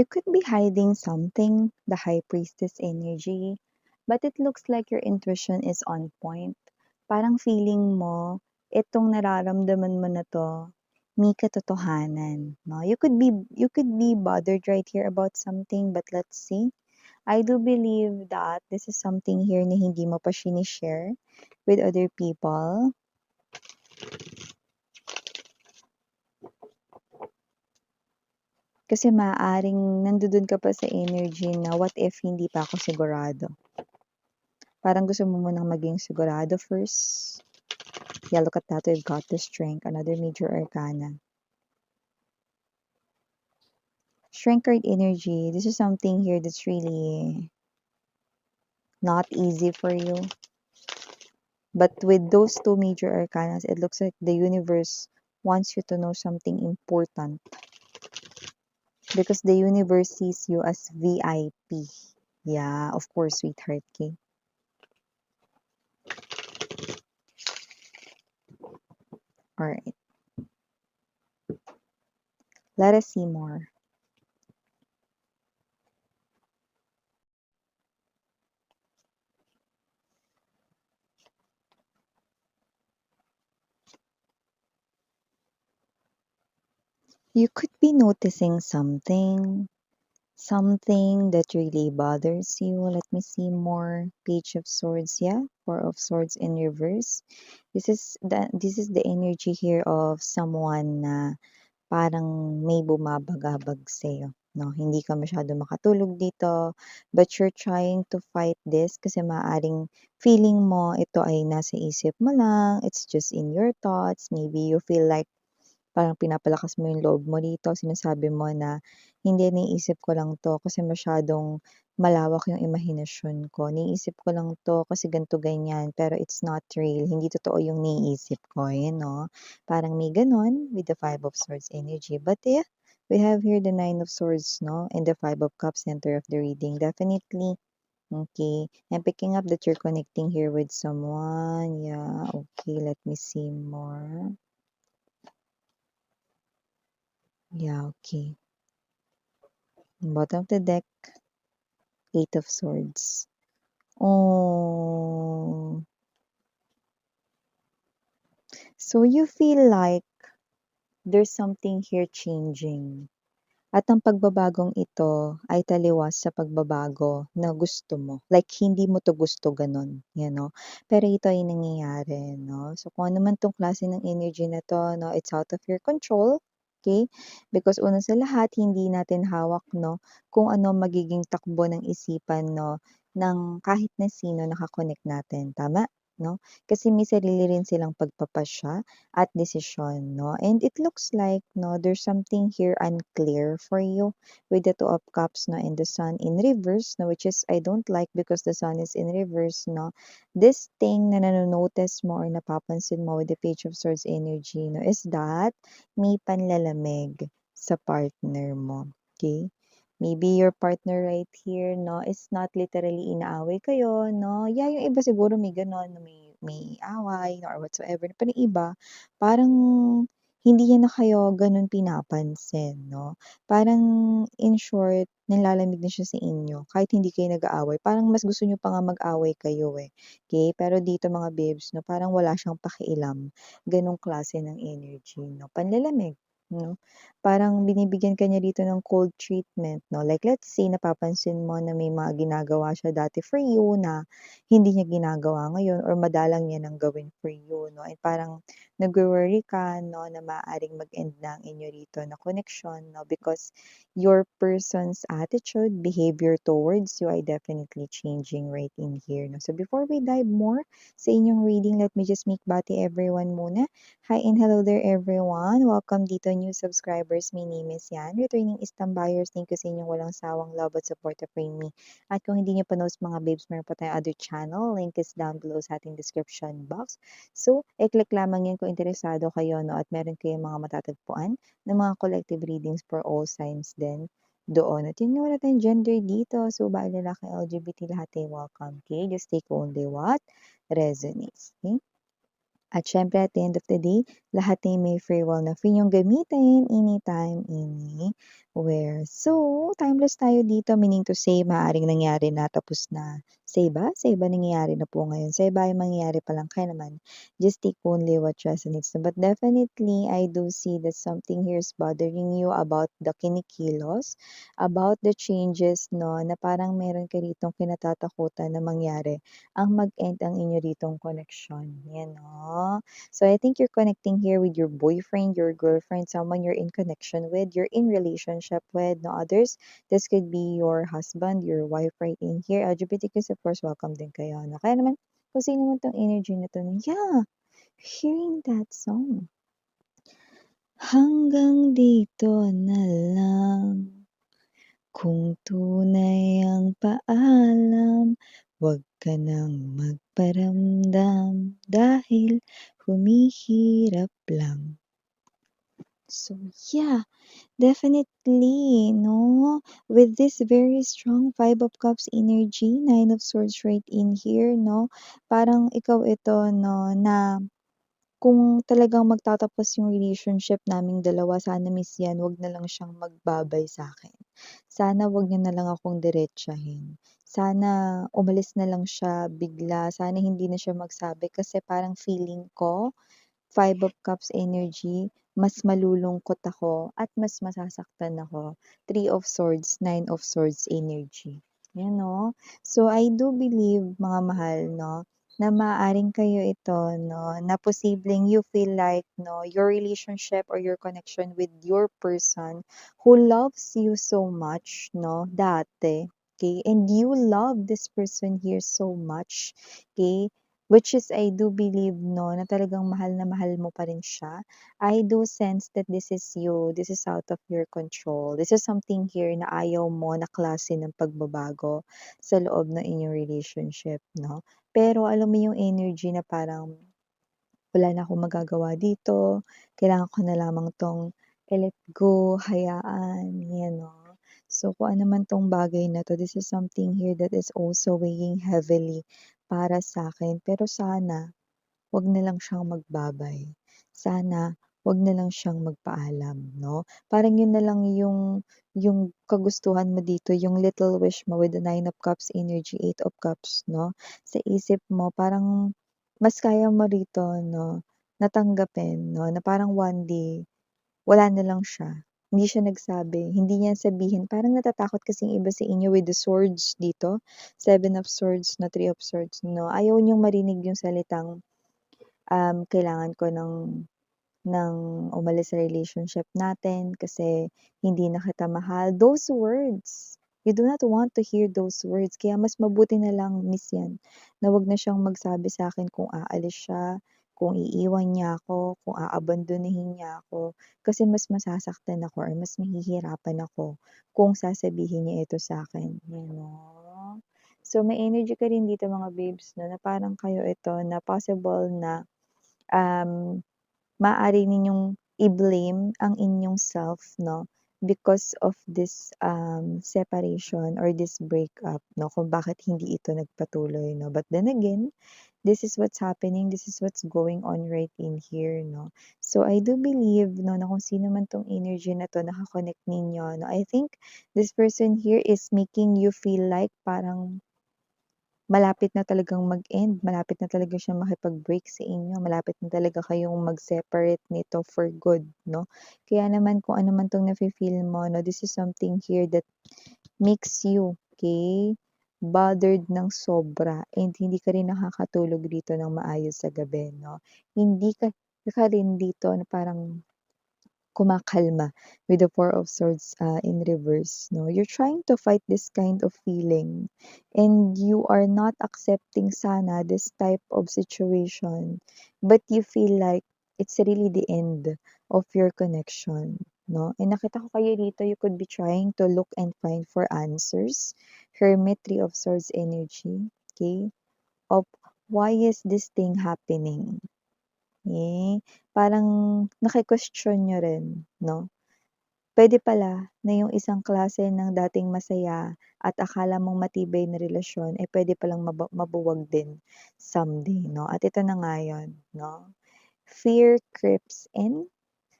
You could be hiding something, the high priestess energy, but it looks like your intuition is on point. Parang feeling mo, itong nararamdaman mo na 'to, may katotohanan, 'no? You could be bothered right here about something, but let's see. I do believe that this is something here na hindi mo pa shine-share with other people. Kasi maaaring nandodo'n ka pa sa energy na what if hindi pa ako sigurado. Parang gusto mo munang maging sigurado first. Yeah, look at that. We've got the strength, another major arcana. Strength card energy. This is something here that's really not easy for you. But with those two major arcanas, it looks like the universe wants you to know something important. Because the universe sees you as VIP. Yeah, of course, sweetheart, okay? Alright. Let us see more. You could be noticing something that really bothers you. Let me see more. Page of Swords, yeah. Four of Swords in reverse. This is the energy here of someone na parang may bumabagabag sa'yo. No, hindi ka masyado makatulog dito, but you're trying to fight this kasi maaaring feeling mo ito ay nasa isip mo lang, it's just in your thoughts, maybe you feel like parang pinapalakas mo yung loob mo dito, sinasabi mo na, "Hindi, naiisip ko lang 'to kasi masyadong malawak yung imahinasyon ko. Naiisip ko lang 'to kasi ganito, ganyan, pero it's not real. Hindi totoo yung naiisip ko." Yun 'no? Parang may gano'n with the Five of Swords energy. But yeah, we have here the Nine of Swords 'no, and the Five of Cups, center of the reading. Definitely, okay. I'm picking up that you're connecting here with someone. Yeah, okay, let me see more. Yeah, okay. Bottom of the deck, Eight of Swords. Oh. So you feel like there's something here changing. At ang pagbabagong ito ay taliwas sa pagbabago na gusto mo. Like, hindi mo to gusto ganun, you know? Pero ito ay nangyayari, no? So, kung ano man tong klase ng energy na to, no, it's out of your control. Okay? Because una sa lahat, hindi natin hawak, no, kung ano magiging takbo ng isipan, no, ng kahit na sino nakakonect natin. Tama? No? Kasi may sarili rin silang pagpapasya at desisyon, no? And it looks like, no, there's something here unclear for you with the Two of Cups, no, and the Sun in reverse, no, which is I don't like because the Sun is in reverse, no. This thing na nanonotice mo or napapansin mo with the Page of Swords energy, no, is that may panlalamig sa partner mo, okay? Maybe your partner right here, no, is not literally inaaway kayo, no? Yeah, yung iba siguro may gano'n, na may away no, or whatsoever. Pero yung iba, parang hindi niya na kayo gano'n pinapansin, no? Parang in short, nilalamig na siya sa inyo kahit hindi kayo nag-aaway. Parang mas gusto niyo pa nga mag-away kayo eh. Okay? Pero dito mga babes, no, parang wala siyang pakialam. Ganong klase ng energy, no? Panlalamig. No? Parang binibigyan ka niya dito ng cold treatment, no? Like let's say napapansin mo na may mga ginagawa siya dati for you na hindi niya ginagawa ngayon or madalang niya ng gawin for you, no? And parang nagwo-worry ka, no, na maaaring mag-end na ang inyo rito na connection, no? Because your person's attitude, behavior towards you ay definitely changing right in here, no? So before we dive more sa inyong reading, let me just make bati everyone muna. Hi and hello there everyone. Welcome dito new subscribers. My name is Yan. Returning Istam buyers, thank you sa inyong walang sawang love at support of me. At kung hindi niyo pa knows mga babes, meron pa tayong other channel. Link is down below sa ating description box. So, i-click lamang yan kung interesado kayo, no? At meron kayong mga matatagpuan ng mga collective readings for all signs din doon. At yun nga, wala tayong gender dito. So, bahay, lalaki, LGBT, lahat ay welcome. Okay? Just take only what resonates. Okay? At syempre, at the end of the day, lahat ay may free will na free niyong gamitin anytime, anywhere. So, timeless tayo dito, meaning to say maaaring nangyari na, tapos na. Sa iba? Sa iba nangyayari na po ngayon. Sa iba ay mangyayari pa lang, kaya naman just take only what resonates. But definitely, I do see that something here is bothering you about the kinikilos, about the changes, no, na parang meron ka ritong kinatatakutan na mangyari ang mag-end ang inyo ritong connection. Yan, no? So I think you're connecting here with your boyfriend, your girlfriend, someone you're in connection with, you're in relationship with, no others. This could be your husband, your wife right in here. LGBTQs, of course, welcome din kayo. No? Kaya naman, kung sino man tong energy na to, yeah, hearing that song. Hanggang dito na lang, kung tunay ang paalam, wag ka nang magparamdam dahil humihirap lang. So yeah, definitely, no? With this very strong Five of Cups energy, Nine of Swords right in here, no? Parang ikaw ito, no, na kung talagang magtatapos yung relationship naming dalawa, sana miss yan, wag na lang siyang magbabay sa'kin. Sana wag niya na lang akong diretsahin. Sana umalis na lang siya bigla, sana hindi na siya magsabi kasi parang feeling ko, Five of Cups energy, mas malulungkot ako at mas masasaktan ako. Three of Swords, Nine of Swords energy. Yan, no? So, I do believe, mga mahal, no, na maaaring kayo ito, no, na posibleng you feel like, no, your relationship or your connection with your person who loves you so much, no, dati, okay, and you love this person here so much, okay, which is I do believe, no, na talagang mahal na mahal mo pa rin siya. I do sense that this is you, this is out of your control. This is something here na ayaw mo na klase ng pagbabago sa loob ng inyong relationship, no? Pero alam mo yung energy na parang wala na akong magagawa dito, kailangan ko na lamang 'tong i-let go, hayaan, yan 'no. So, kung ano man 'tong bagay na 'to, this is something here that is also weighing heavily para sa'kin. Pero sana 'wag na lang siyang magbabay. Sana 'wag na lang siyang magpaalam 'no. Parang yun na lang yung kagustuhan mo dito, yung little wish mo with the Nine of Cups energy, Eight of Cups 'no. Sa isip mo parang mas kaya mo rito 'no, na tanggapin 'no, na parang one day wala na lang siya. Hindi siya nagsabi, hindi niya sabihin, parang natatakot kasing iba sa inyo with the swords dito, Seven of Swords na Three of Swords 'no. Ayaw niyong marinig yung salitang, kailangan ko ng umalis sa relationship natin kasi hindi na kita mahal. Those words, you do not want to hear those words. Kaya mas mabuti na lang, miss yan, na wag na siyang magsabi sa akin kung aalis siya, kung iiwan niya ako, kung aabandonahin niya ako. Kasi mas masasaktan ako or mas mahihirapan ako kung sasabihin niya ito sa akin. You know? So, may energy ka rin dito mga babes, no, na parang kayo ito na possible na um, maaari ninyong i-blame ang inyong self 'no, because of this, separation or this breakup 'no, kung bakit hindi ito nagpatuloy 'no. But then again, this is what's happening, this is what's going on right in here 'no. So I do believe 'no, na kung sino man 'tong energy na 'to naka-connect ninyo 'no, I think this person here is making you feel like parang malapit na talagang mag-end, malapit na talaga siyang makipag-break sa inyo, malapit na talaga kayong mag-separate nito for good 'no. Kaya naman kung ano man 'tong nafi-feel mo 'no, this is something here that makes you, okay, bothered ng sobra and hindi ka rin nakakatulog dito ng maayos sa gabi 'no. Hindi ka rin dito na parang kumakalma with the Four of Swords, in reverse 'no. You're trying to fight this kind of feeling and you are not accepting sana this type of situation, but you feel like it's really the end of your connection 'no. And nakita ko kayo dito, you could be trying to look and find for answers. Hermit, Three of Swords energy, okay, of why is this thing happening? Parang naki-question niyo rin 'no? Puwede pala na yung isang klase ng dating masaya at akala mong matibay na relasyon, puwede palang mabuwag din someday 'no? At ito na nga yun 'no? fear creeps in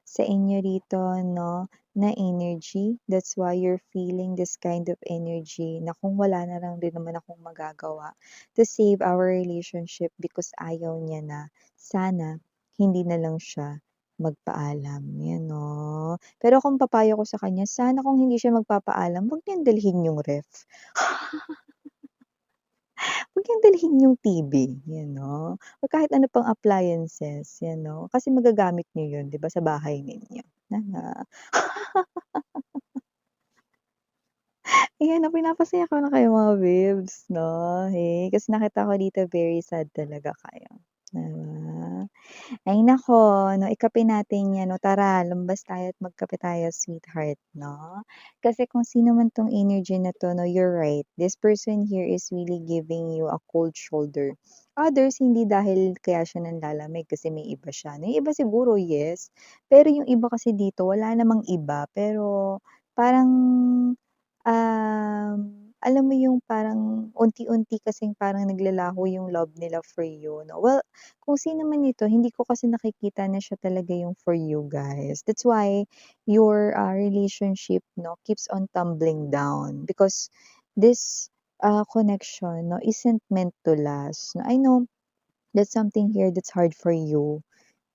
sa inyo rito 'no, na energy. That's why you're feeling this kind of energy na kung wala na lang din naman akong magagawa to save our relationship because ayaw niya na, sana hindi na lang siya magpaalam, 'yan 'no. Pero kung papayo ko sa kanya, sana kung hindi siya magpapaalam, 'wag niyang dalhin yung ref. 'Wag niyang dalhin yung TV, 'yan 'no, or kahit ano pang appliances, 'yan 'no, kasi magagamit niyo 'yun 'di ba sa bahay ninyo, 'yan na. Ayan 'no, pinapasaya ko na kayo mga babes 'no, kasi nakita ko dito very sad talaga kayo, 'di ba? Ay naku 'no, ikapin natin 'yan 'no, tara lumabas tayo at magkape tayo sweetheart 'no. Kasi kung sino man 'tong energy na 'to 'no, you're right, this person here is really giving you a cold shoulder. Others hindi dahil kaya siya nanlalamig kasi may iba siya, yung iba siguro yes, pero yung iba kasi dito wala namang iba pero parang, alam mo yung parang unti-unti kasing parang naglalaho yung love nila for you 'no. Well, kung sino man ito hindi ko kasi nakikita na siya talaga yung for you guys. That's why your, relationship 'no keeps on tumbling down because this, connection 'no isn't meant to last. I know that's something here that's hard for you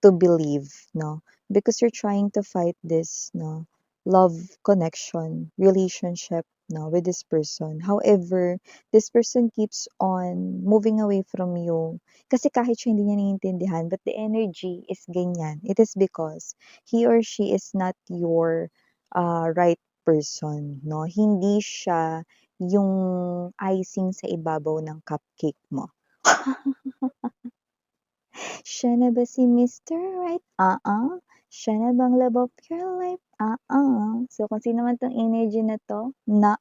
to believe 'no, because you're trying to fight this 'no, love connection, relationship 'no, with this person. However, this person keeps on moving away from you. Kasi kahit siya hindi niya naiintindihan, but the energy is ganyan. It is because he or she is not your, right person 'no. Hindi siya yung icing sa ibabaw ng cupcake mo. Siya na ba si Mr. Right? Siya na bang love of your life? So, kung sino man 'tong energy na 'to, na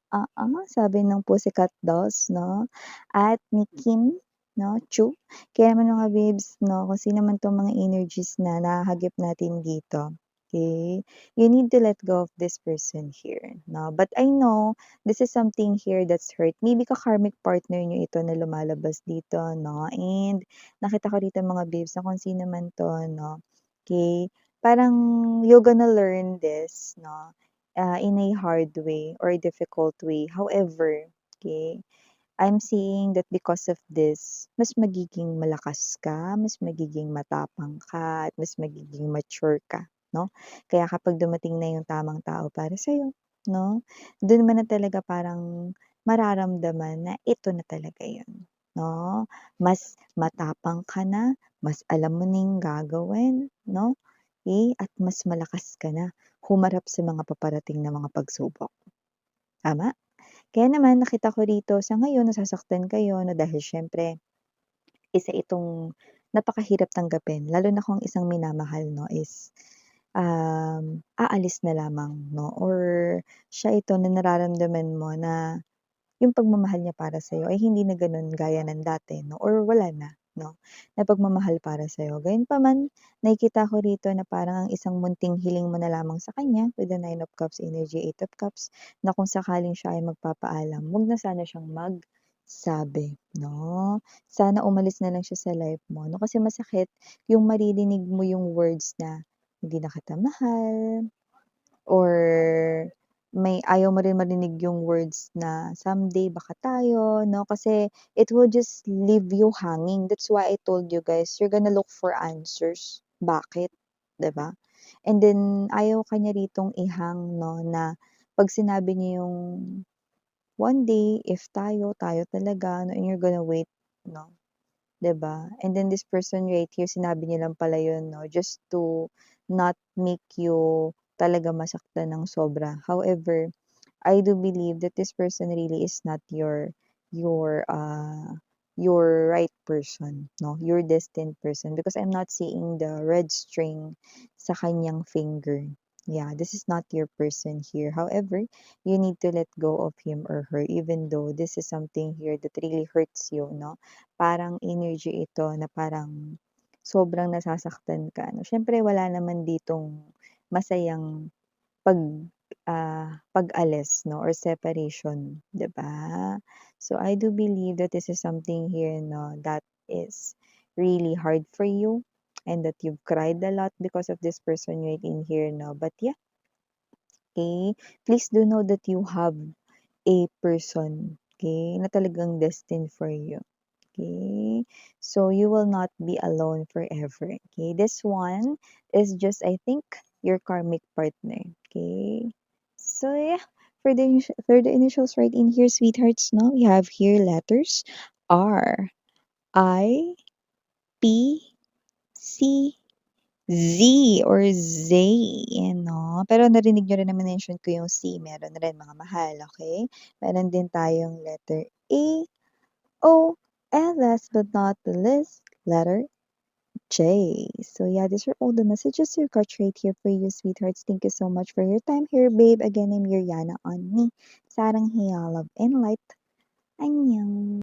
sabi ng Pussycat Dolls 'no, at ni Kim 'no, Chu. Kaya naman mga babes 'no, kung sino man 'tong mga energies na nahahagip natin dito, okay, you need to let go of this person here 'no. But I know this is something here that's hurt. Maybe ka-karmic partner niyo ito na lumalabas dito 'no, and nakita ko dito mga babes na kung sino man 'to 'no, okay, parang you're gonna learn this 'no, in a hard way or difficult way. However, okay, I'm seeing that because of this, mas magiging malakas ka, mas magiging matapang ka, at mas magiging mature ka 'no. Kaya kapag dumating na yung tamang tao para sa'yo 'no, dun mo na talaga parang mararamdaman na ito na talaga yun 'no. Mas matapang ka na, mas alam mo na yung gagawin 'no, at mas malakas ka na humarap sa mga paparating na mga pagsubok, tama? Kaya naman nakita ko rito sa ngayon nasasaktan kayo 'no, dahil siyempre isa itong napakahirap tanggapin lalo na kung isang minamahal 'no is, aalis na lamang 'no, or siya ito na nararamdaman mo na yung pagmamahal niya para sa'yo ay hindi na gano'n gaya ng dati 'no, or wala na 'no, na pagmamahal para sa'yo. Gayunpaman nakikita ko rito na parang ang isang munting hiling mo na lamang sa kanya with the Nine of Cups energy, Eight of Cups, na kung sakaling siya ay magpapaalam, 'wag na sana siyang magsabi 'no. Sana umalis na lang siya sa life mo 'no, kasi masakit yung maririnig mo yung words na, "Hindi na kita mahal." Or may ayaw mo rin marinig yung words na, "Someday baka tayo," 'no, kasi it will just leave you hanging. That's why I told you guys, you're gonna look for answers. Bakit, 'di ba? And then ayaw ka niya ritong ihang 'no, na 'pag sinabi niya yung, "One day if tayo, tayo talaga," 'no, and you're gonna wait 'no, 'di ba? And then this person right here, sinabi niya lang pala yun 'no, just to not make you talaga masaktan ng sobra. However, I do believe that this person really is not your, your right person 'no, your destined person because I'm not seeing the red string sa kanyang finger. Yeah, this is not your person here. However, you need to let go of him or her even though this is something here that really hurts you 'no. Parang energy ito na parang sobrang nasasaktan ka 'no. Siyempre wala naman ditong masayang pag, pag-alis 'no or separation, 'di ba? So, I do believe that this is something here 'no that is really hard for you. and that you've cried a lot because of this person right in here now. But yeah, okay, please do know that you have a person, okay, na talagang destined for you. Okay, so you will not be alone forever. Okay, this one is just, I think, your karmic partner. Okay, so yeah, for the initials right in here, sweethearts, no, we have here letters R, I, P, C, Z or Zay, no? Pero narinig niyo rin na mention ko yung C, meron na rin mga mahal, okay? Meron din tayong letter A, O, and last but not the least, letter J. So yeah, these are all the messages your cards right here for you, sweethearts. Thank you so much for your time here, babe. Again, I'm Yuriana on me, Sarang Hiya, Love and Light.